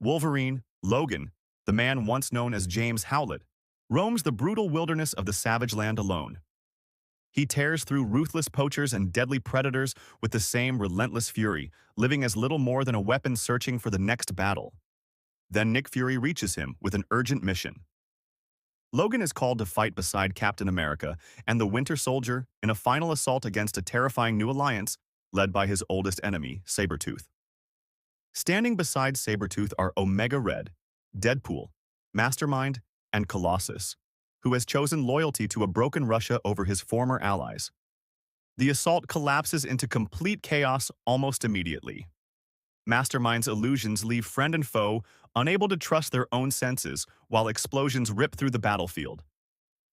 Wolverine, Logan, the man once known as James Howlett, roams the brutal wilderness of the savage land alone. He tears through ruthless poachers and deadly predators with the same relentless fury, living as little more than a weapon searching for the next battle. Then Nick Fury reaches him with an urgent mission. Logan is called to fight beside Captain America and the Winter Soldier in a final assault against a terrifying new alliance led by his oldest enemy, Sabretooth. Standing beside Sabretooth are Omega Red, Deadpool, Mastermind, and Colossus, who has chosen loyalty to a broken Russia over his former allies. The assault collapses into complete chaos almost immediately. Mastermind's illusions leave friend and foe unable to trust their own senses while explosions rip through the battlefield.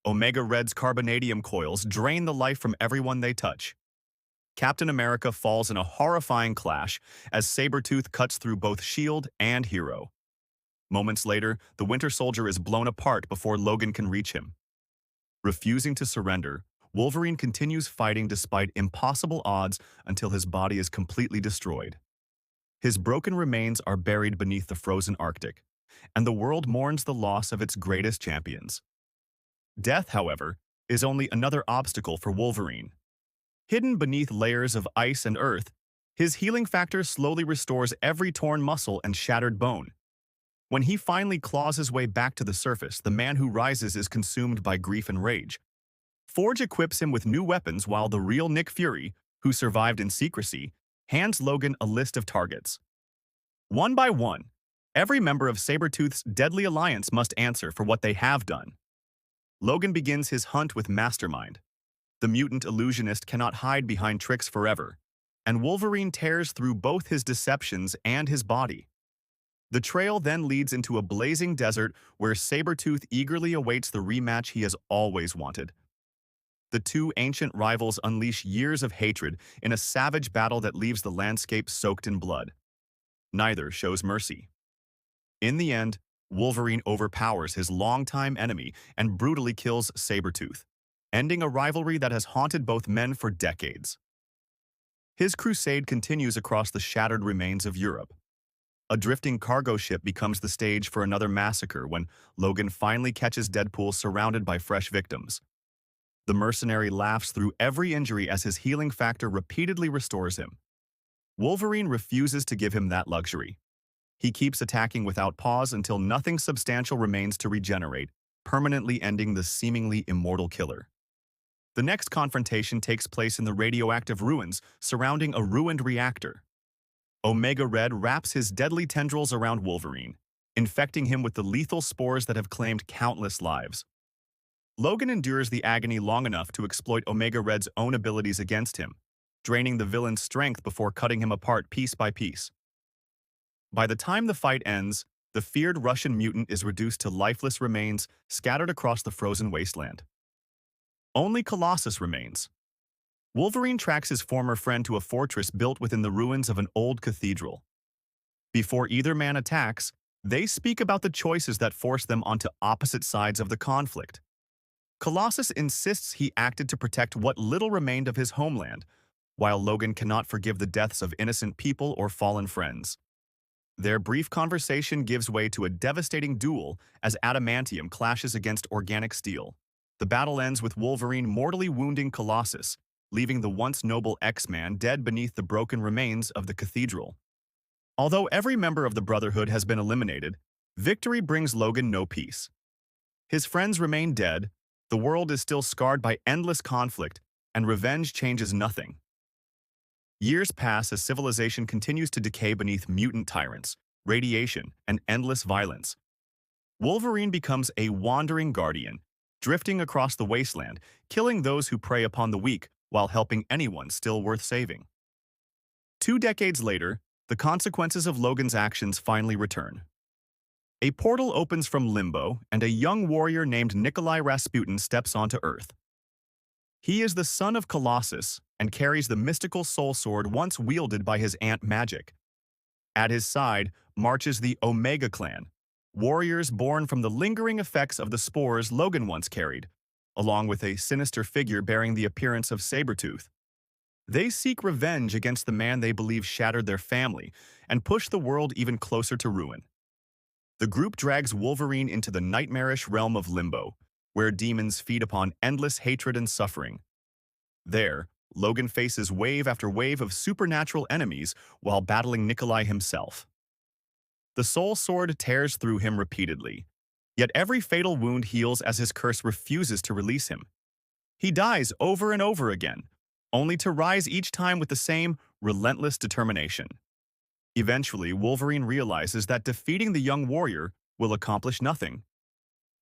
Omega Red's carbonadium coils drain the life from everyone they touch. Captain America falls in a horrifying clash as Sabretooth cuts through both shield and hero. Moments later, the Winter Soldier is blown apart before Logan can reach him. Refusing to surrender, Wolverine continues fighting despite impossible odds until his body is completely destroyed. His broken remains are buried beneath the frozen Arctic, and the world mourns the loss of its greatest champions. Death, however, is only another obstacle for Wolverine. Hidden beneath layers of ice and earth, his healing factor slowly restores every torn muscle and shattered bone. When he finally claws his way back to the surface, the man who rises is consumed by grief and rage. Forge equips him with new weapons while the real Nick Fury, who survived in secrecy, hands Logan a list of targets. One by one, every member of Sabretooth's deadly alliance must answer for what they have done. Logan begins his hunt with Mastermind. The mutant illusionist cannot hide behind tricks forever, and Wolverine tears through both his deceptions and his body. The trail then leads into a blazing desert where Sabretooth eagerly awaits the rematch he has always wanted. The two ancient rivals unleash years of hatred in a savage battle that leaves the landscape soaked in blood. Neither shows mercy. In the end, Wolverine overpowers his longtime enemy and brutally kills Sabretooth, ending a rivalry that has haunted both men for decades. His crusade continues across the shattered remains of Europe. A drifting cargo ship becomes the stage for another massacre when Logan finally catches Deadpool surrounded by fresh victims. The mercenary laughs through every injury as his healing factor repeatedly restores him. Wolverine refuses to give him that luxury. He keeps attacking without pause until nothing substantial remains to regenerate, permanently ending the seemingly immortal killer. The next confrontation takes place in the radioactive ruins surrounding a ruined reactor. Omega Red wraps his deadly tendrils around Wolverine, infecting him with the lethal spores that have claimed countless lives. Logan endures the agony long enough to exploit Omega Red's own abilities against him, draining the villain's strength before cutting him apart piece by piece. By the time the fight ends, the feared Russian mutant is reduced to lifeless remains scattered across the frozen wasteland. Only Colossus remains. Wolverine tracks his former friend to a fortress built within the ruins of an old cathedral. Before either man attacks, they speak about the choices that forced them onto opposite sides of the conflict. Colossus insists he acted to protect what little remained of his homeland, while Logan cannot forgive the deaths of innocent people or fallen friends. Their brief conversation gives way to a devastating duel as adamantium clashes against organic steel. The battle ends with Wolverine mortally wounding Colossus, leaving the once noble X-Man dead beneath the broken remains of the cathedral. Although every member of the Brotherhood has been eliminated, victory brings Logan no peace. His friends remain dead, the world is still scarred by endless conflict, and revenge changes nothing. Years pass as civilization continues to decay beneath mutant tyrants, radiation, and endless violence. Wolverine becomes a wandering guardian, drifting across the wasteland, killing those who prey upon the weak while helping anyone still worth saving. 2 decades later, the consequences of Logan's actions finally return. A portal opens from Limbo, and a young warrior named Nikolai Rasputin steps onto Earth. He is the son of Colossus and carries the mystical soul sword once wielded by his aunt Magic. At his side marches the Omega clan, warriors born from the lingering effects of the spores Logan once carried, along with a sinister figure bearing the appearance of Sabretooth. They seek revenge against the man they believe shattered their family and push the world even closer to ruin. The group drags Wolverine into the nightmarish realm of Limbo, where demons feed upon endless hatred and suffering. There, Logan faces wave after wave of supernatural enemies while battling Nikolai himself. The Soul Sword tears through him repeatedly, yet every fatal wound heals as his curse refuses to release him. He dies over and over again, only to rise each time with the same relentless determination. Eventually, Wolverine realizes that defeating the young warrior will accomplish nothing.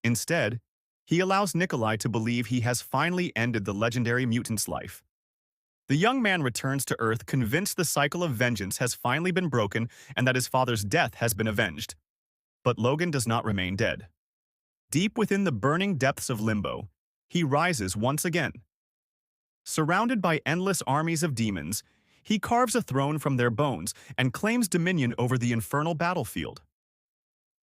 Instead, he allows Nikolai to believe he has finally ended the legendary mutant's life. The young man returns to Earth convinced the cycle of vengeance has finally been broken and that his father's death has been avenged. But Logan does not remain dead. Deep within the burning depths of Limbo, he rises once again. Surrounded by endless armies of demons, he carves a throne from their bones and claims dominion over the infernal battlefield.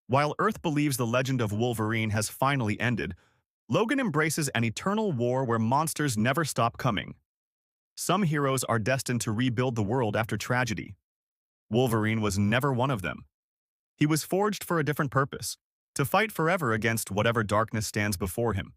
While Earth believes the legend of Wolverine has finally ended, Logan embraces an eternal war where monsters never stop coming. Some heroes are destined to rebuild the world after tragedy. Wolverine was never one of them. He was forged for a different purpose, to fight forever against whatever darkness stands before him.